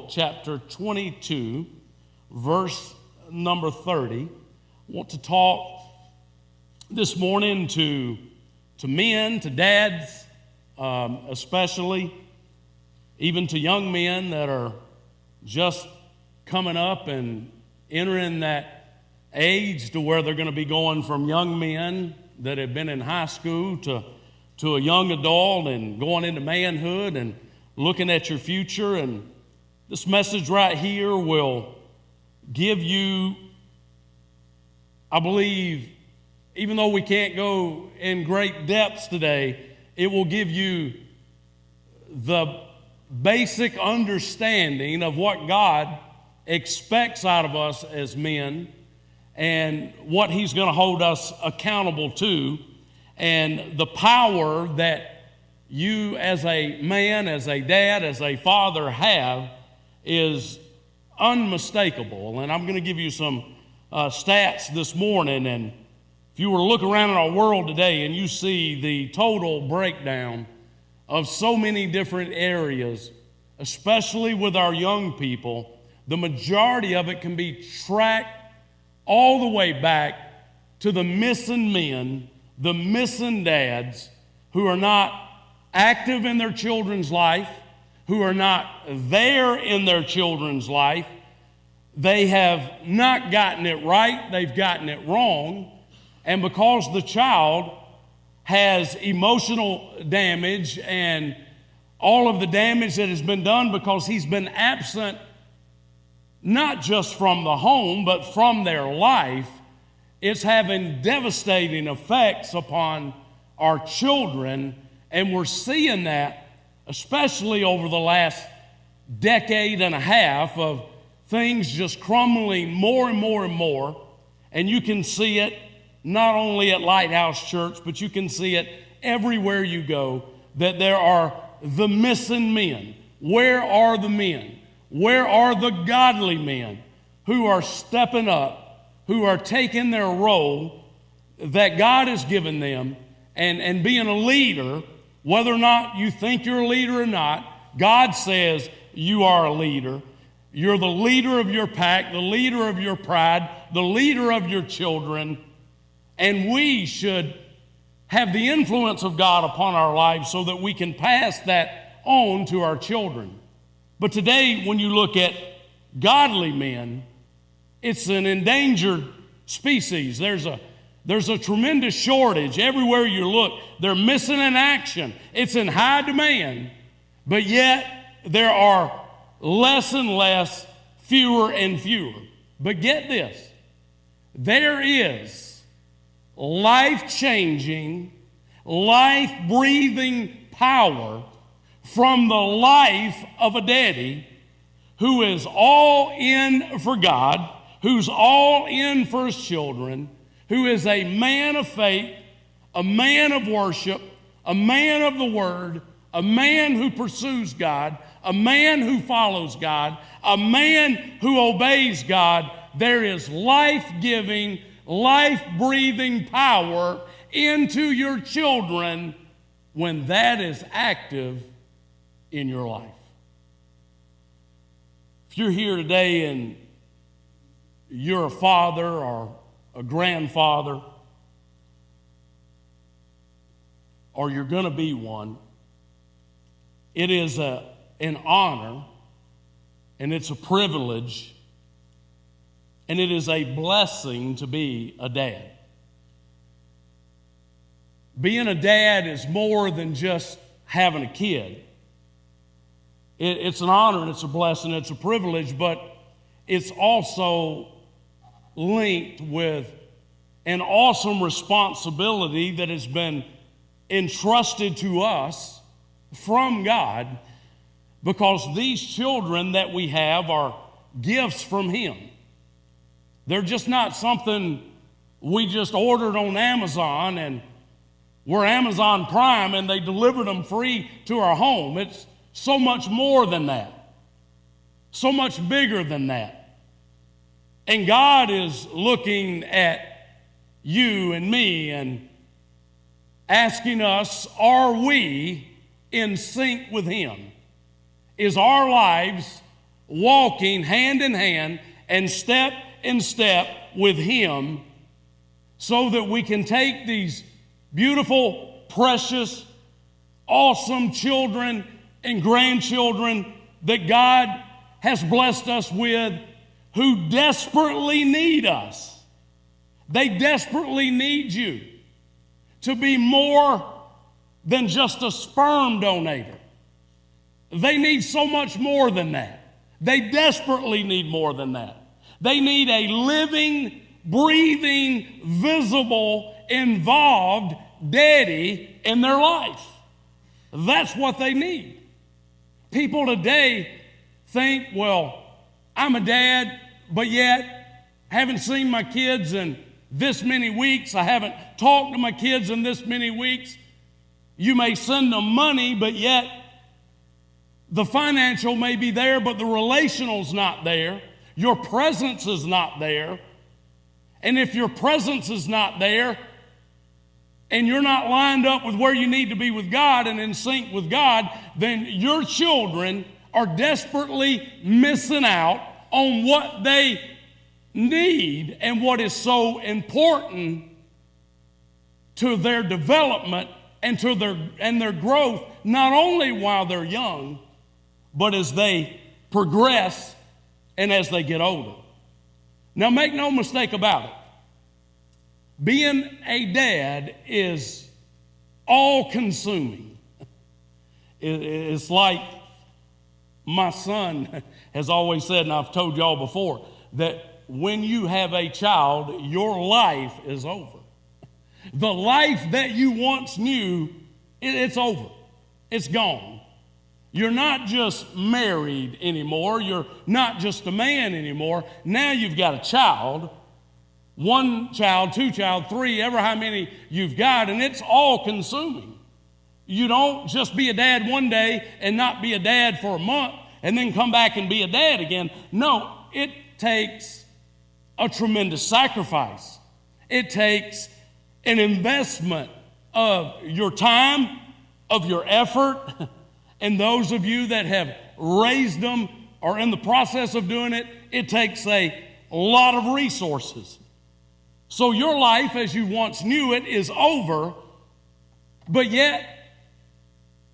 Chapter 22, verse number 30. I want to talk this morning to men, to dads, especially, even to young men that are just coming up and entering that age to where they're going to be going from young men that have been in high school to a young adult and going into manhood and looking at your future. And this message right here will give you, I believe, even though we can't go in great depths today, it will give you the basic understanding of what God expects out of us as men and what He's going to hold us accountable to, and the power that you as a man, as a dad, as a father have is unmistakable. And I'm going to give you some stats this morning. And if you were to look around in our world today and you see the total breakdown of so many different areas, especially with our young people, the majority of it can be tracked all the way back to the missing men, the missing dads who are not active in their children's life, who are not there in their children's life. They have not gotten it right, they've gotten it wrong, and because the child has emotional damage and all of the damage that has been done because he's been absent not just from the home but from their life, it's having devastating effects upon our children. And we're seeing that especially over the last decade and a half of things just crumbling more and more and more. And you can see it not only at Lighthouse Church, but you can see it everywhere you go, that there are the missing men. Where are the men? Where are the godly men who are stepping up, who are taking their role that God has given them and being a leader? Whether or not you think you're a leader or not, God says you are a leader. You're the leader of your pack, the leader of your pride, the leader of your children. And we should have the influence of God upon our lives so that we can pass that on to our children. But today, when you look at godly men, it's an endangered species. There's a tremendous shortage. Everywhere you look, they're missing in action. It's in high demand, but yet there are less and less, fewer and fewer. But get this, there is life-changing, life-breathing power from the life of a daddy who is all in for God, who's all in for his children, who is a man of faith, a man of worship, a man of the Word, a man who pursues God, a man who follows God, a man who obeys God. There is life-giving, life-breathing power into your children when that is active in your life. If you're here today and you're a father or a grandfather, or you're going to be one, it is an honor, and it's a privilege, and it is a blessing to be a dad. Being a dad is more than just having a kid. It's an honor, and it's a blessing, it's a privilege, but it's also linked with an awesome responsibility that has been entrusted to us from God, because these children that we have are gifts from Him. They're just not something we just ordered on Amazon and we're Amazon Prime and they delivered them free to our home. It's so much more than that, so much bigger than that. And God is looking at you and me and asking us, are we in sync with Him? Is our lives walking hand in hand and step in step with Him, so that we can take these beautiful, precious, awesome children and grandchildren that God has blessed us with, who desperately need us. They desperately need you to be more than just a sperm donator. They need so much more than that. They desperately need more than that. They need a living, breathing, visible, involved daddy in their life. That's what they need. People today think, well, I'm a dad, but yet haven't seen my kids in this many weeks. I haven't talked to my kids in this many weeks. You may send them money, but yet the financial may be there, but the relational's not there. Your presence is not there. And if your presence is not there, and you're not lined up with where you need to be with God and in sync with God, then your children are desperately missing out on what they need and what is so important to their development and to their growth, not only while they're young, but as they progress and as they get older. Now, make no mistake about it. Being a dad is all-consuming. It's like my son has always said, and I've told y'all before, that when you have a child, your life is over. The life that you once knew, it's over. It's gone. You're not just married anymore. You're not just a man anymore. Now you've got a child. One child, two child, three, ever how many you've got, and it's all-consuming. You don't just be a dad one day and not be a dad for a month and then come back and be a dad again. No, it takes a tremendous sacrifice. It takes an investment of your time, of your effort, and those of you that have raised them or in the process of doing it, it takes a lot of resources. So your life as you once knew it is over, but yet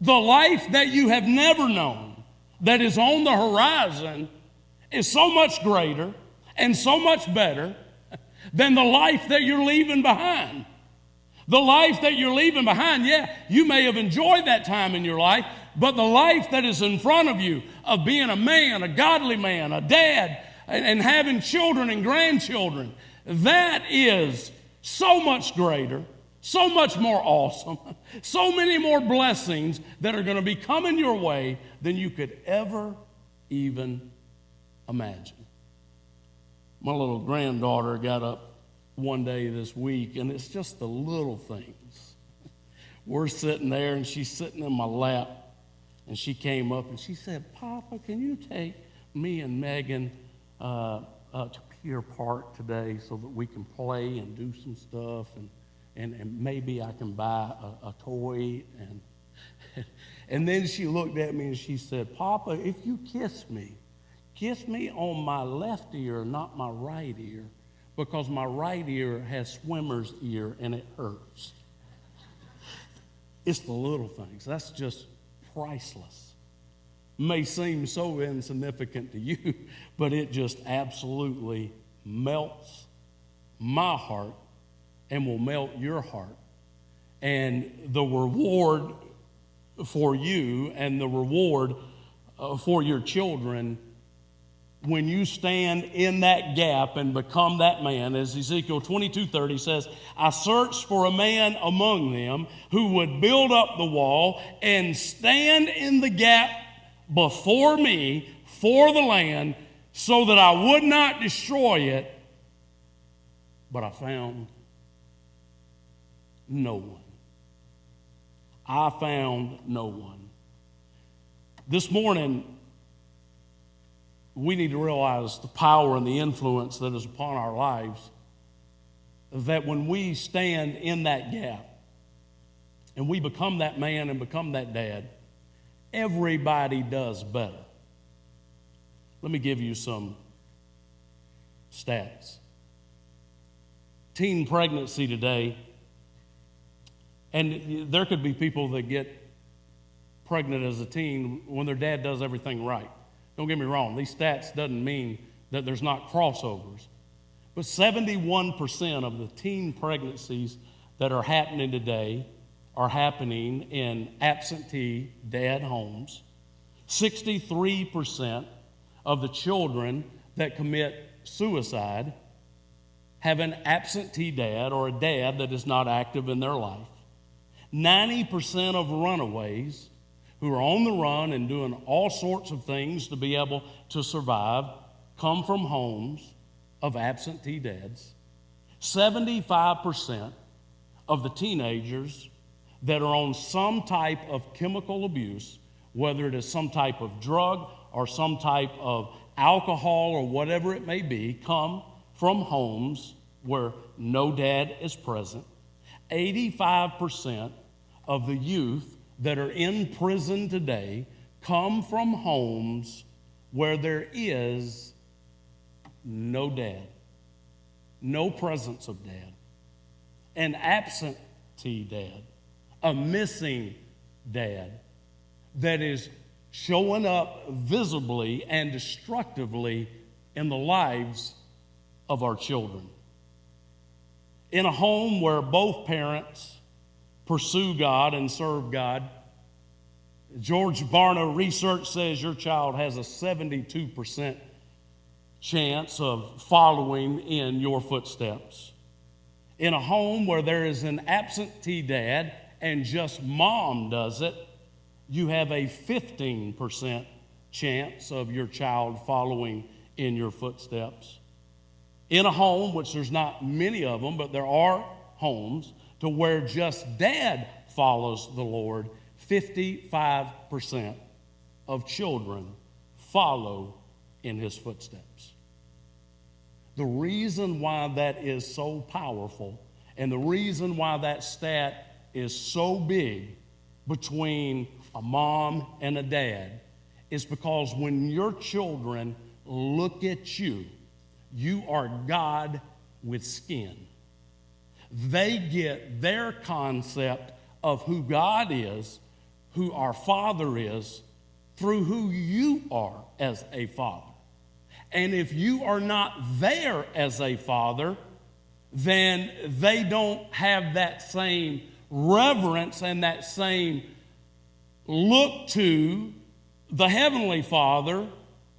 the life that you have never known, that is on the horizon, is so much greater and so much better than the life that you're leaving behind. The life that you're leaving behind, yeah, you may have enjoyed that time in your life, but the life that is in front of you of being a man, a godly man, a dad, and having children and grandchildren, that is so much greater, so much more awesome, so many more blessings that are going to be coming your way than you could ever even imagine. My little granddaughter got up one day this week, and it's just the little things. We're sitting there, and she's sitting in my lap, and she came up, and she said, "Papa, can you take me and Megan to Pier Park today so that we can play and do some stuff, and maybe I can buy a toy?" And then she looked at me and she said, "Papa, if you kiss me on my left ear, not my right ear, because my right ear has swimmer's ear and it hurts." It's the little things. That's just priceless. May seem so insignificant to you, but it just absolutely melts my heart and will melt your heart. And the reward for you and the reward for your children, when you stand in that gap and become that man, as Ezekiel 22:30 says, "I searched for a man among them who would build up the wall and stand in the gap before me for the land so that I would not destroy it, but I found no one." I found no one. This morning, we need to realize the power and the influence that is upon our lives, that when we stand in that gap and we become that man and become that dad, everybody does better. Let me give you some stats. Teen pregnancy today, and there could be people that get pregnant as a teen when their dad does everything right. Don't get me wrong, these stats doesn't mean that there's not crossovers. But 71% of the teen pregnancies that are happening today are happening in absentee dad homes. 63% of the children that commit suicide have an absentee dad or a dad that is not active in their life. 90% of runaways who are on the run and doing all sorts of things to be able to survive come from homes of absentee dads. 75% of the teenagers that are on some type of chemical abuse, whether it is some type of drug or some type of alcohol or whatever it may be, come from homes where no dad is present. 85% of the youth that are in prison today come from homes where there is no dad, no presence of dad, an absentee dad, a missing dad that is showing up visibly and destructively in the lives of our children. In a home where both parents pursue God and serve God, George Barna research says your child has a 72% chance of following in your footsteps. In a home where there is an absentee dad and just mom does it, you have a 15% chance of your child following in your footsteps. In a home, which there's not many of them, but there are homes to where just dad follows the Lord, 55% of children follow in his footsteps. The reason why that is so powerful and the reason why that stat is so big between a mom and a dad is because when your children look at you, you are God with skin. They get their concept of who God is, who our Father is, through who you are as a father. And if you are not there as a father, then they don't have that same reverence and that same look to the Heavenly Father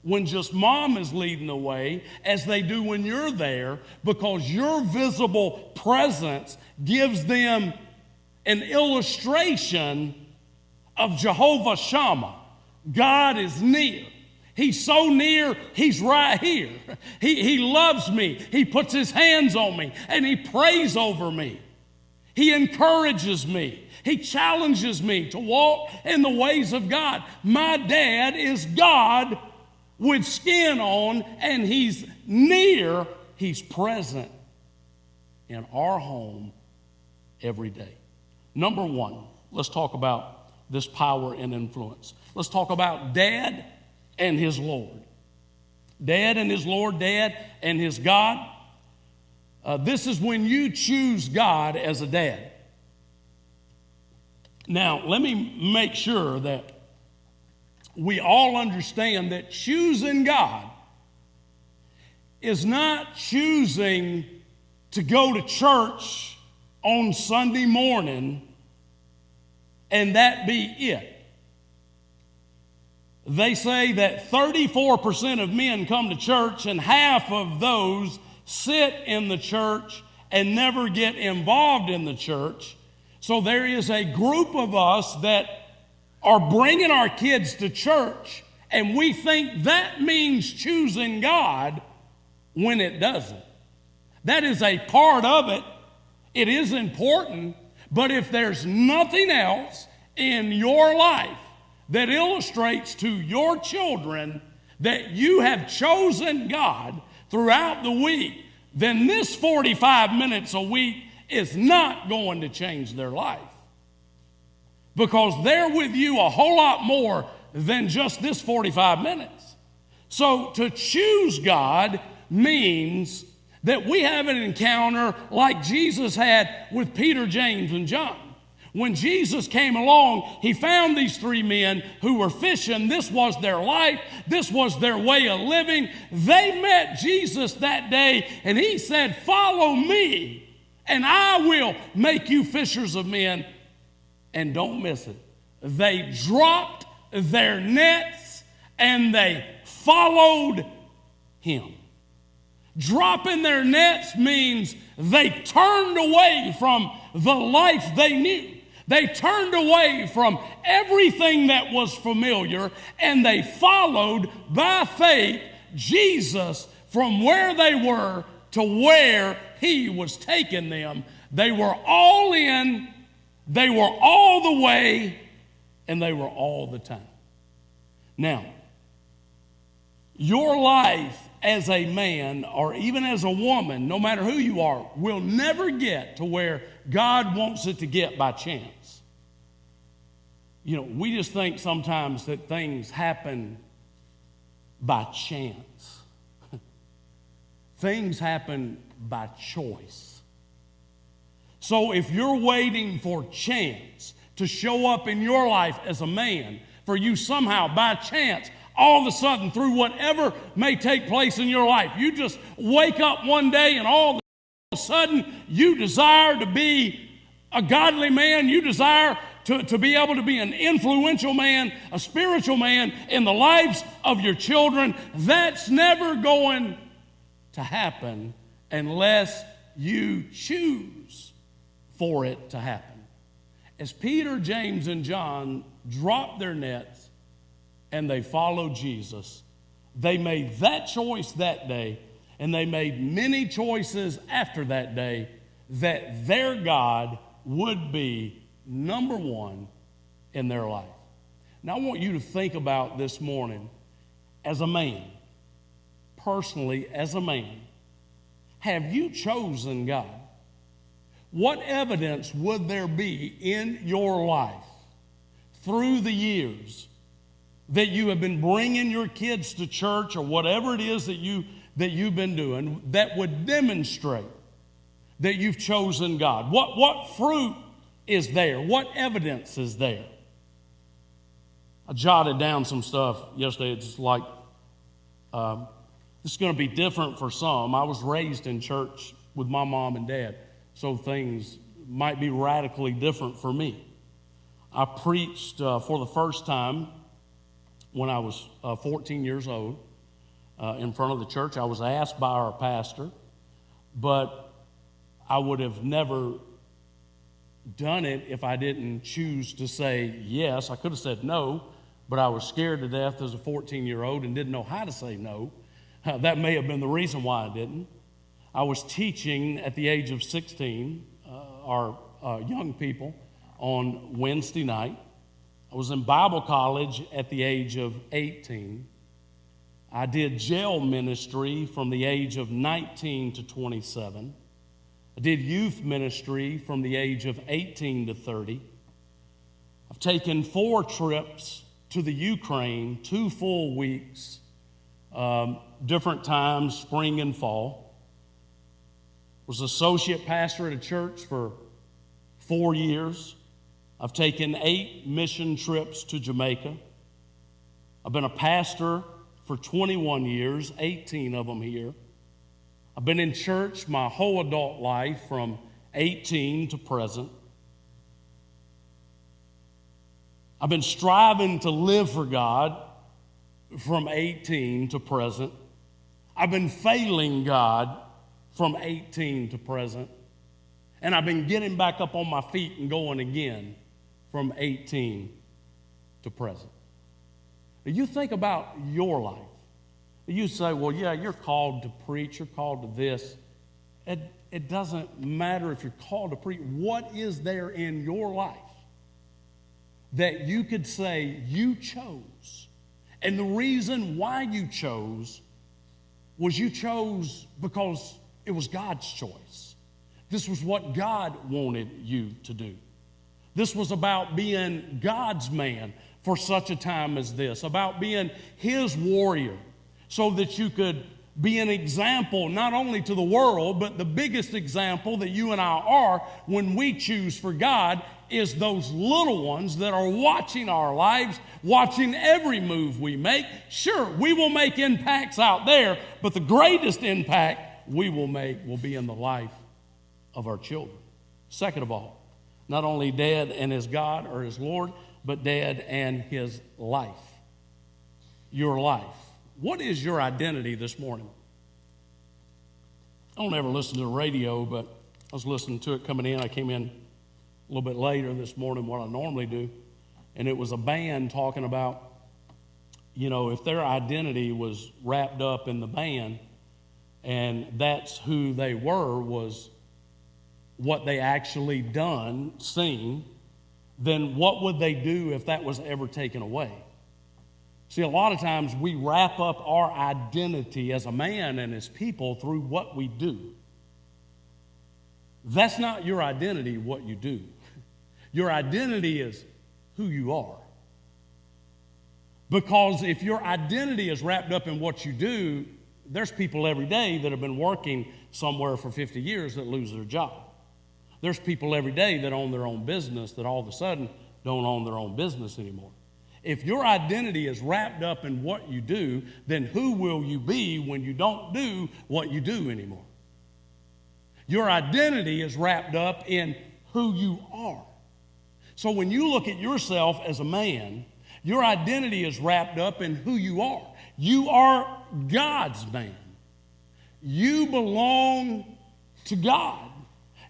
when just mom is leading the way as they do when you're there, because your visible presence gives them an illustration of Jehovah Shammah. God is near. He's so near, he's right here. He loves me. He puts his hands on me and he prays over me. He encourages me. He challenges me to walk in the ways of God. My dad is God with skin on, and he's near. He's present in our home every day. Number one, let's talk about this power and influence. Let's talk about dad and his Lord. Dad and his Lord, dad and his God. This is when you choose God as a dad. Now, let me make sure that we all understand that choosing God is not choosing to go to church on Sunday morning and that be it. They say that 34% of men come to church and half of those sit in the church and never get involved in the church. So there is a group of us that are bringing our kids to church, and we think that means choosing God when it doesn't. That is a part of it. It is important, but if there's nothing else in your life that illustrates to your children that you have chosen God throughout the week, then this 45 minutes a week is not going to change their life. Because they're with you a whole lot more than just this 45 minutes. So to choose God means that we have an encounter like Jesus had with Peter, James, and John. When Jesus came along, he found these three men who were fishing. This was their life. This was their way of living. They met Jesus that day, and he said, "Follow me, and I will make you fishers of men." And don't miss it. They dropped their nets, and they followed him. Dropping their nets means they turned away from the life they knew. They turned away from everything that was familiar, and they followed by faith Jesus from where they were to where he was taking them. They were all in, they were all the way, and they were all the time. Now, your life as a man or even as a woman, no matter who you are, will never get to where God wants it to get by chance. You know, we just think sometimes that things happen by chance. Things happen by choice. So if you're waiting for chance to show up in your life as a man, for you somehow by chance, all of a sudden, through whatever may take place in your life, you just wake up one day and all of a sudden you desire to be a godly man, you desire to be able to be an influential man, a spiritual man in the lives of your children. That's never going to happen unless you choose for it to happen. As Peter, James, and John dropped their nets and they followed Jesus, they made that choice that day, and they made many choices after that day that their God would be number one in their life. Now I want you to think about this morning as a man, personally as a man. Have you chosen God? What evidence would there be in your life through the years that you have been bringing your kids to church or whatever it is that you've been doing that would demonstrate that you've chosen God? What fruit is there? What evidence is there? I jotted down some stuff yesterday. It's like, this is going to be different for some. I was raised in church with my mom and dad, so things might be radically different for me. I preached for the first time when I was 14 years old in front of the church. I was asked by our pastor, but I would have never done it if I didn't choose to say yes. I could have said no, but I was scared to death as a 14-year-old and didn't know how to say no. That may have been the reason why I didn't. I was teaching at the age of 16, our young people, on Wednesday night. I was in Bible college at the age of 18. I did jail ministry from the age of 19 to 27. I did youth ministry from the age of 18 to 30. I've taken 4 trips to the Ukraine, 2 full weeks, different times, spring and fall. Was associate pastor at a church for 4 years. I've taken 8 mission trips to Jamaica. I've been a pastor for 21 years, 18 of them here. I've been in church my whole adult life from 18 to present. I've been striving to live for God from 18 to present. I've been failing God from 18 to present. And I've been getting back up on my feet and going again from 18 to present. Now you think about your life. You say, well, yeah, you're called to preach, you're called to this. It doesn't matter if you're called to preach. What is there in your life that you could say you chose? And the reason why you chose was you chose because it was God's choice. This was what God wanted you to do. This was about being God's man for such a time as this, about being His warrior. so that you could be an example not only to the world, but the biggest example that you and I are when we choose for God is those little ones that are watching our lives, watching every move we make. Sure, we will make impacts out there, but the greatest impact we will make will be in the life of our children. Second of all, not only Dad and his God or his Lord, but Dad and his life. Your life. What is your identity this morning? I don't ever listen to the radio, but I was listening to it coming in. I came in a little bit later this morning than what I normally do, and it was a band talking about, if their identity was wrapped up in the band, and that's who they were, was what they actually done, sing, then what would they do if that was ever taken away? See, a lot of times we wrap up our identity as a man and as people through what we do. That's not your identity, what you do. Your identity is who you are. Because if your identity is wrapped up in what you do, there's people every day that have been working somewhere for 50 years that lose their job. There's people every day that own their own business that all of a sudden don't own their own business anymore. If your identity is wrapped up in what you do, then who will you be when you don't do what you do anymore? Your identity is wrapped up in who you are. So when you look at yourself as a man, your identity is wrapped up in who you are. You are God's man. You belong to God.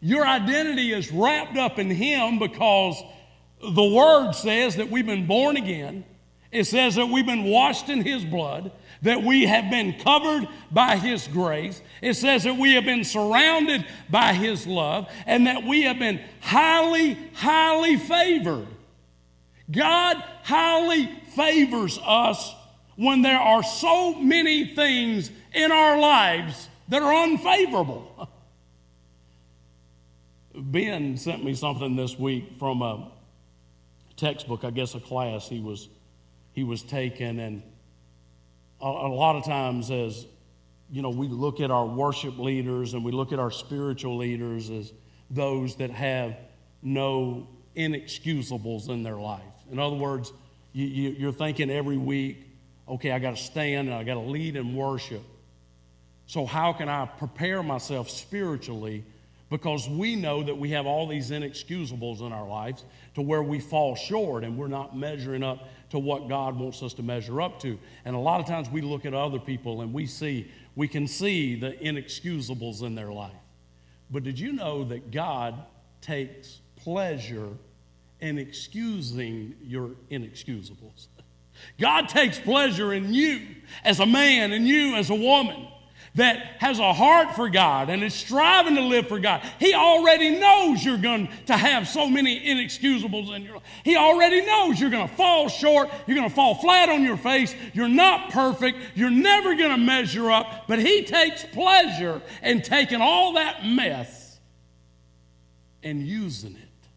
Your identity is wrapped up in Him because the Word says that we've been born again. It says that we've been washed in His blood, that we have been covered by His grace. It says that we have been surrounded by His love, and that we have been highly, highly favored. God highly favors us when there are so many things in our lives that are unfavorable. Ben sent me something this week from a textbook, I guess a class he was taking, and a lot of times as we look at our worship leaders and we look at our spiritual leaders as those that have no inexcusables in their life. In other words, you're thinking every week, okay, I got to stand and I got to lead in worship. So how can I prepare myself spiritually? Because we know that we have all these inexcusables in our lives to where we fall short and we're not measuring up to what God wants us to measure up to. And a lot of times we look at other people and we can see the inexcusables in their life. But did you know that God takes pleasure in excusing your inexcusables? God takes pleasure in you as a man and you as a woman that has a heart for God and is striving to live for God. He already knows you're going to have so many inexcusables in your life. He already knows you're going to fall short. You're going to fall flat on your face. You're not perfect. You're never going to measure up. But He takes pleasure in taking all that mess and using it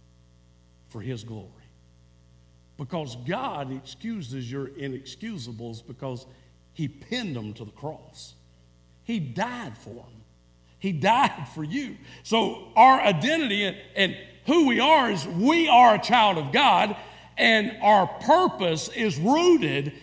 for His glory. Because God excuses your inexcusables because He pinned them to the cross. He died for them. He died for you. So our identity and who we are is we are a child of God, and our purpose is rooted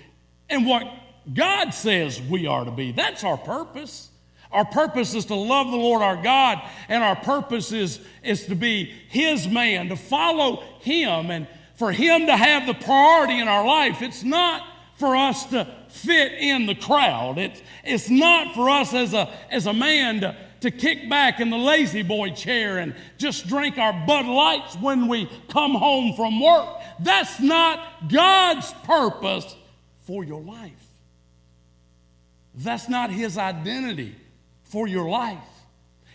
in what God says we are to be. That's our purpose. Our purpose is to love the Lord our God, and our purpose is to be His man, to follow Him, and for Him to have the priority in our life. It's not for us to fit in the crowd. It's not for us as a man to kick back in the lazy boy chair and just drink our Bud Lights when we come home from work. That's not God's purpose for your life. That's not His identity for your life.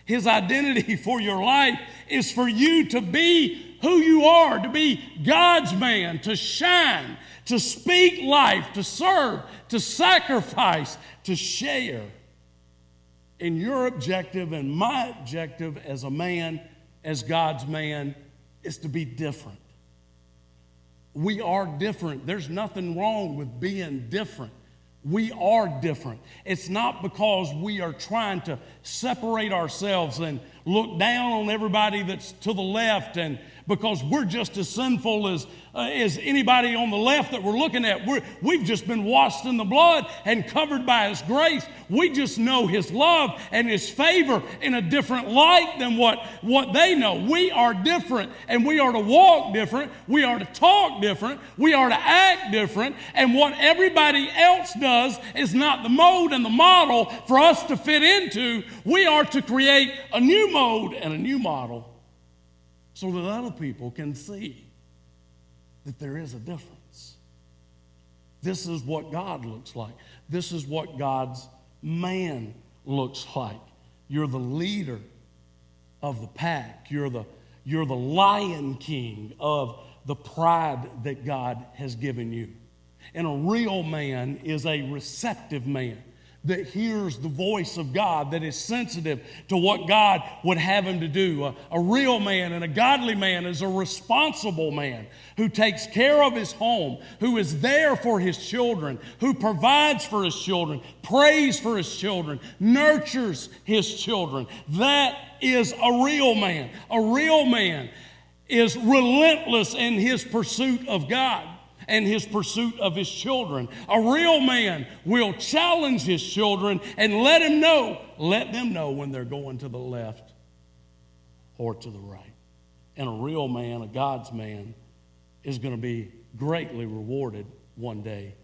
His identity for your life is for you to be who you are, to be God's man, to shine, to speak life, to serve, to sacrifice, to share. And your objective and my objective as a man, as God's man, is to be different. We are different. There's nothing wrong with being different. We are different. It's not because we are trying to separate ourselves and look down on everybody that's to the left, and because we're just as sinful as anybody on the left that we're looking at. We've just been washed in the blood and covered by His grace. We just know His love and His favor in a different light than what they know. We are different, and we are to walk different. We are to talk different. We are to act different. And what everybody else does is not the mode and the model for us to fit into. We are to create a new mode and a new model so that other people can see that there is a difference. This is what God looks like. This is what God's man looks like. You're the leader of the pack. You're the lion king of the pride that God has given you. And a real man is a receptive man that hears the voice of God, that is sensitive to what God would have him to do. A real man and a godly man is a responsible man who takes care of his home, who is there for his children, who provides for his children, prays for his children, nurtures his children. That is a real man. A real man is relentless in his pursuit of God and his pursuit of his children. A real man will challenge his children and let them know when they're going to the left or to the right. And a real man, a God's man, is going to be greatly rewarded one day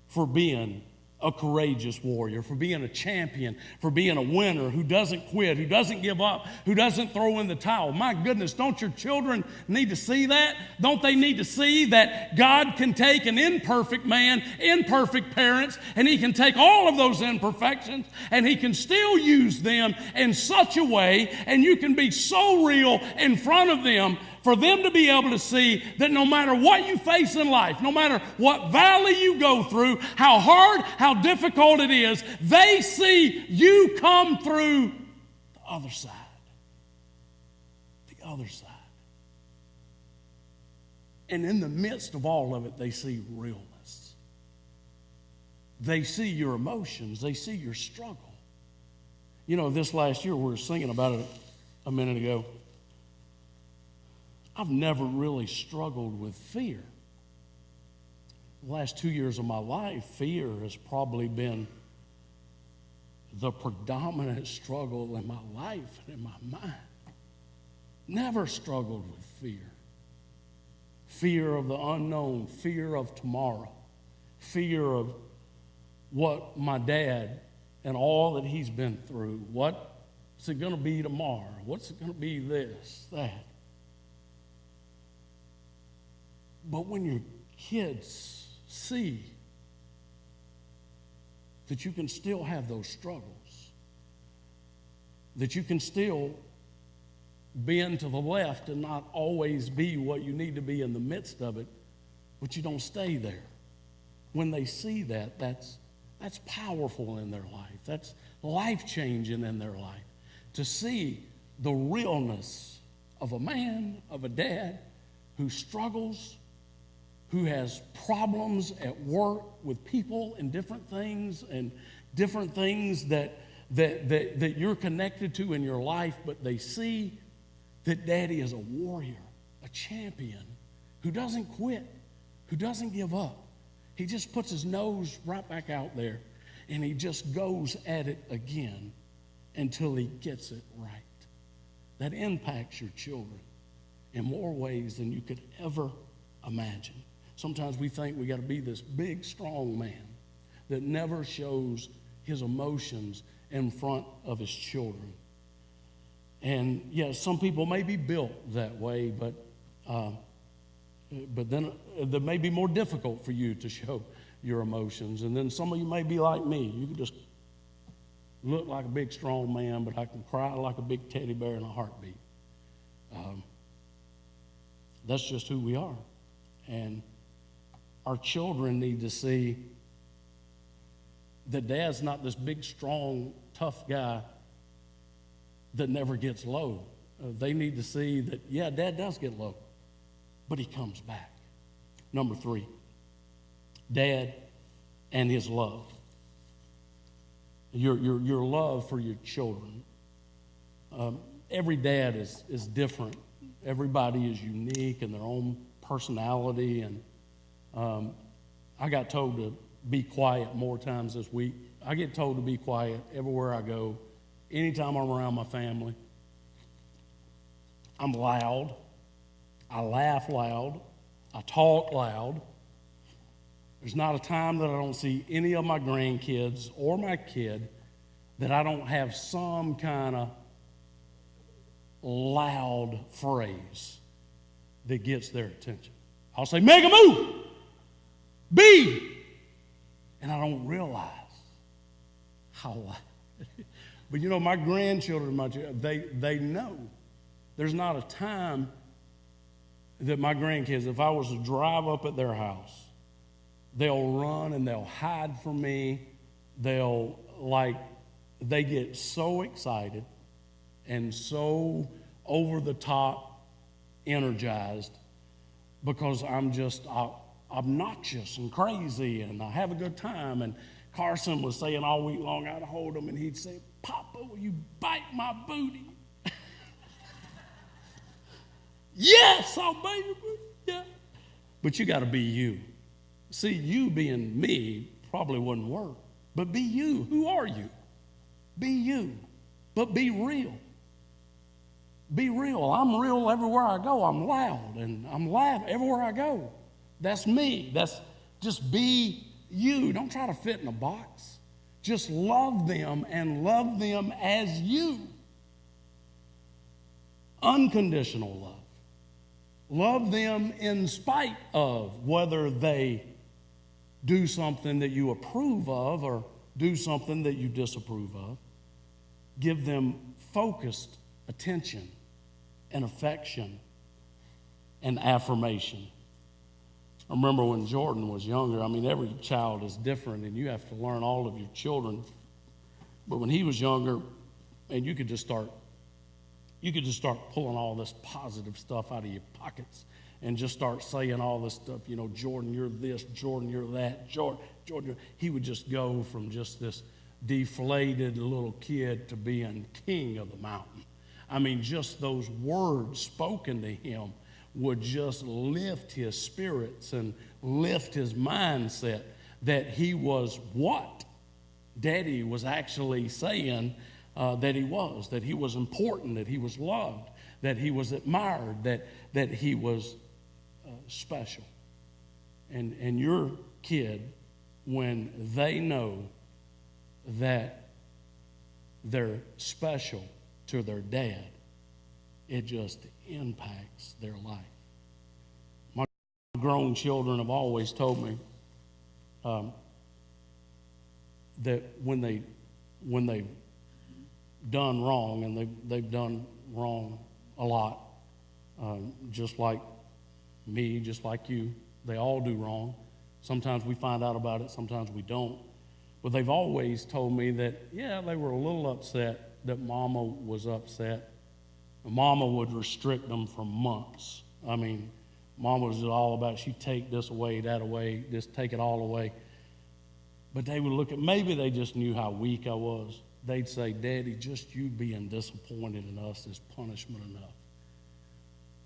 for being a courageous warrior, for being a champion, for being a winner who doesn't quit, who doesn't give up, who doesn't throw in the towel. My goodness, don't your children need to see that? Don't they need to see that God can take an imperfect man, imperfect parents, and He can take all of those imperfections and He can still use them in such a way, and you can be so real in front of them for them to be able to see that no matter what you face in life, no matter what valley you go through, how hard, how difficult it is, they see you come through the other side. The other side. And in the midst of all of it, they see realness. They see your emotions. They see your struggle. You know, this last year, we were singing about it a minute ago. I've never really struggled with fear. The last 2 years of my life, fear has probably been the predominant struggle in my life and in my mind. Never struggled with fear. Fear of the unknown, fear of tomorrow, fear of what my dad and all that he's been through. What's it going to be tomorrow? What's it going to be this, that? But when your kids see that you can still have those struggles, that you can still bend to the left and not always be what you need to be in the midst of it, but you don't stay there. When they see that, that's powerful in their life. That's life-changing in their life. To see the realness of a man, of a dad who struggles, who has problems at work with people and different things that you're connected to in your life, but they see that Daddy is a warrior, a champion, who doesn't quit, who doesn't give up. He just puts his nose right back out there, and he just goes at it again until he gets it right. That impacts your children in more ways than you could ever imagine. Sometimes we think we got to be this big, strong man that never shows his emotions in front of his children. And yes, some people may be built that way, but then it may be more difficult for you to show your emotions. And then some of you may be like me. You can just look like a big, strong man, but I can cry like a big teddy bear in a heartbeat. That's just who we are. And our children need to see that Dad's not this big, strong, tough guy that never gets low. They need to see that, yeah, Dad does get low, but he comes back. Number 3, Dad and his love. your love for your children. Every dad is different. Everybody is unique in their own personality. And I got told to be quiet more times this week. I get told to be quiet everywhere I go. Anytime I'm around my family, I'm loud. I laugh loud. I talk loud. There's not a time that I don't see any of my grandkids or my kid that I don't have some kind of loud phrase that gets their attention. I'll say, make a move, be, and I don't realize how loud. But you know, my grandchildren, they know. There's not a time that my grandkids, if I was to drive up at their house, they'll run and they'll hide from me. They get so excited and so over the top energized because I'm just obnoxious and crazy and I have a good time. And Carson was saying all week long, I'd hold him and he'd say, Papa, will you bite my booty? Yes, I'll bite your booty. Yeah. But you got to be you. See, you being me probably wouldn't work. But be you. Who are you? Be you. But be real. Be real. I'm real everywhere I go. I'm loud and I'm laughing everywhere I go. That's me. That's just be you. Don't try to fit in a box. Just love them and love them as you. Unconditional love. Love them in spite of whether they do something that you approve of or do something that you disapprove of. Give them focused attention and affection and affirmation. I remember when Jordan was younger, every child is different and you have to learn all of your children. But when he was younger, and you could just start pulling all this positive stuff out of your pockets and just start saying all this stuff, Jordan, you're this, Jordan, you're that, Jordan. He would just go from just this deflated little kid to being king of the mountain. Just those words spoken to him would just lift his spirits and lift his mindset that he was what Daddy was actually saying that he was important, that he was loved, that he was admired, that he was special. And your kid, when they know that they're special to their dad, it just impacts their life. My grown children have always told me that when they've done wrong, and they've done wrong a lot, just like me, just like you, they all do wrong. Sometimes we find out about it, sometimes we don't. But they've always told me that, yeah, they were a little upset that Mama was upset. Mama would restrict them for months. Mama was all about, she'd take this away, that away, just take it all away. But they would look at, maybe they just knew how weak I was. They'd say, Daddy, just you being disappointed in us is punishment enough.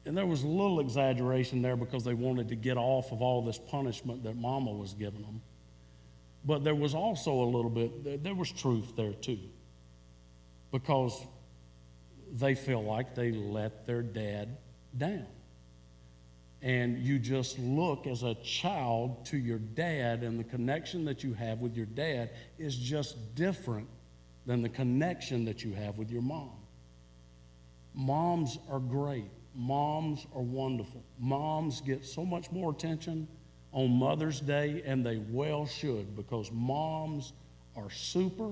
And there was a little exaggeration there because they wanted to get off of all this punishment that Mama was giving them. But there was also a little bit, there was truth there too. Because they feel like they let their dad down. And you just look as a child to your dad, and the connection that you have with your dad is just different than the connection that you have with your mom. Moms are great. Moms are wonderful. Moms get so much more attention on Mother's Day, and they well should, because moms are super,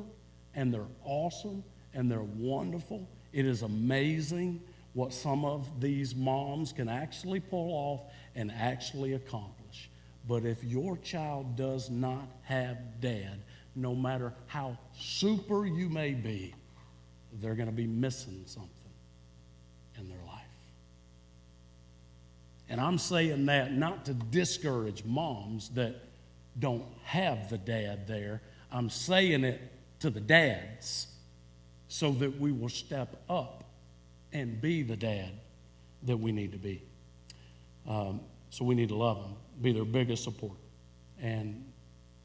and they're awesome, and they're wonderful. It is amazing what some of these moms can actually pull off and actually accomplish. But if your child does not have dad, no matter how super you may be, they're going to be missing something in their life. And I'm saying that not to discourage moms that don't have the dad there. I'm saying it to the dads so that we will step up and be the dad that we need to be. So we need to love them, be their biggest support, and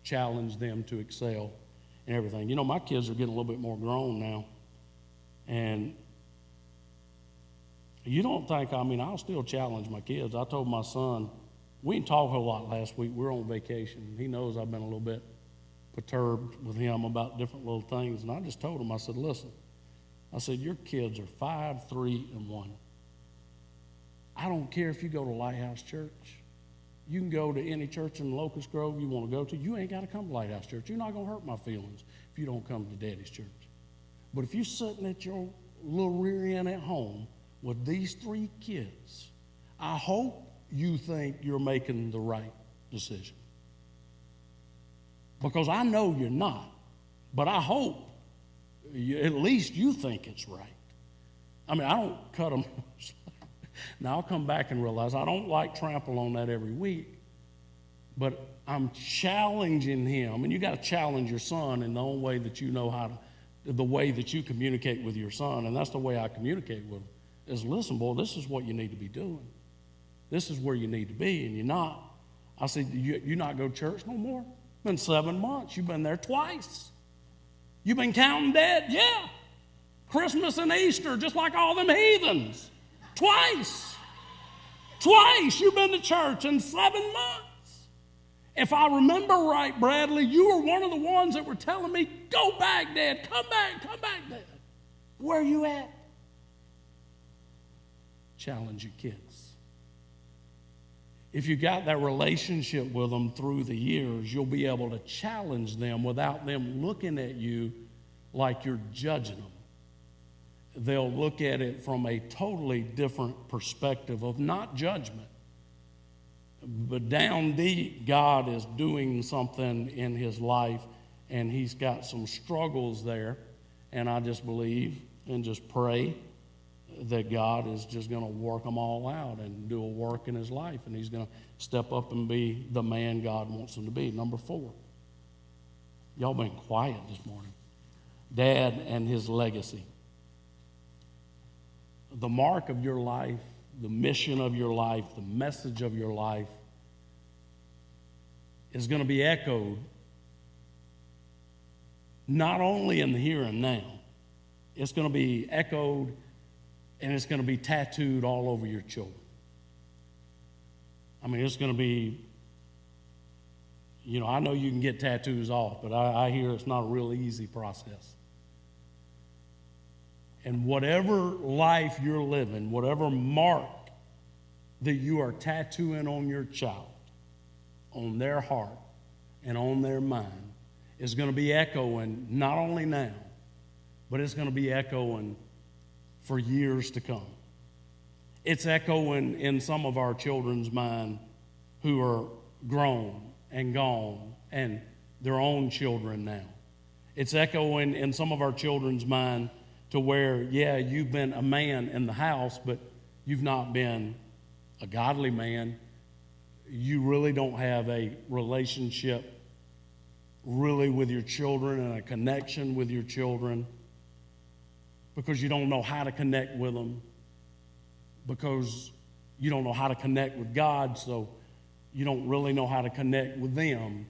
challenge them to excel in everything. You know, my kids are getting a little bit more grown now, and you don't think, I'll still challenge my kids. I told my son, we didn't talk a whole lot last week. We were on vacation. He knows I've been a little bit perturbed with him about different little things, and I just told him, I said, listen, I said, your kids are 5, 3, and 1. I don't care if you go to Lighthouse Church. You can go to any church in Locust Grove you want to go to. You ain't got to come to Lighthouse Church. You're not going to hurt my feelings if you don't come to Daddy's church. But if you're sitting at your little rear end at home with these 3 kids, I hope you think you're making the right decision. Because I know you're not, but I hope at least you think it's right. I don't cut them. Now, I'll come back and realize I don't like trample on that every week, but I'm challenging him, and you got to challenge your son in the own way that you know how to, the way that you communicate with your son, and that's the way I communicate with him, is listen, boy, this is what you need to be doing. This is where you need to be, and you're not. I said, you not go to church no more? It's been 7 months. You've been there twice. You've been counting dead? Yeah. Christmas and Easter, just like all them heathens. Twice you've been to church in 7 months. If I remember right, Bradley, you were one of the ones that were telling me, go back, Dad, come back, Dad. Where are you at? Challenge your kids. If you got that relationship with them through the years, you'll be able to challenge them without them looking at you like you're judging them. They'll look at it from a totally different perspective of not judgment. But down deep, God is doing something in his life, and he's got some struggles there. And I just believe and just pray that God is just going to work them all out and do a work in his life, and he's going to step up and be the man God wants him to be. Number 4. Y'all been quiet this morning. Dad and his legacy. The mark of your life, the mission of your life, the message of your life is going to be echoed not only in the here and now, it's going to be echoed and it's going to be tattooed all over your children. It's going to be, I know you can get tattoos off, but I hear it's not a real easy process. And whatever life you're living, whatever mark that you are tattooing on your child, on their heart and on their mind, is going to be echoing not only now, but it's going to be echoing for years to come. It's echoing in some of our children's mind who are grown and gone and their own children now. It's echoing in some of our children's mind to where, you've been a man in the house, but you've not been a godly man. You really don't have a relationship really with your children and a connection with your children because you don't know how to connect with them, because you don't know how to connect with God, so you don't really know how to connect with them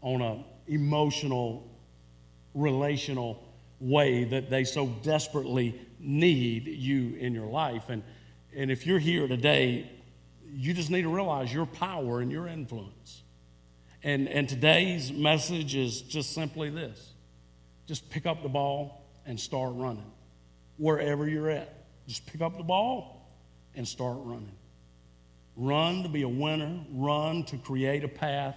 on an emotional, relational way that they so desperately need you in your life. And if you're here today, you just need to realize your power and your influence. And today's message is just simply this. Just pick up the ball and start running. Wherever you're at, just pick up the ball and start running. Run to be a winner. Run to create a path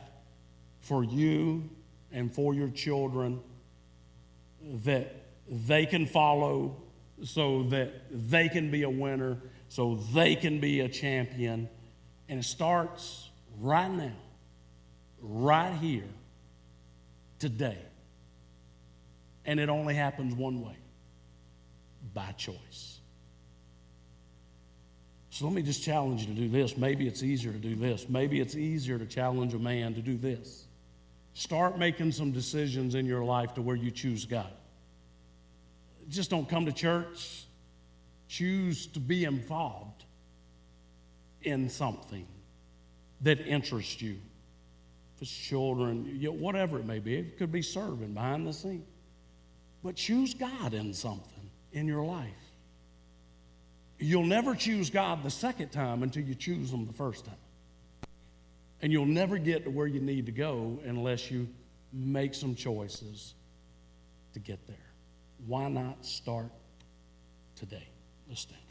for you and for your children that they can follow, so that they can be a winner, so they can be a champion. And it starts right now, right here, today. And it only happens one way, by choice. So let me just challenge you to do this. Maybe it's easier to do this. Maybe it's easier to challenge a man to do this. Start making some decisions in your life to where you choose God. Just don't come to church. Choose to be involved in something that interests you. If it's children, whatever it may be. It could be serving behind the scene. But choose God in something in your life. You'll never choose God the second time until you choose Him the first time. And you'll never get to where you need to go unless you make some choices to get there. Why not start today? Let's stand.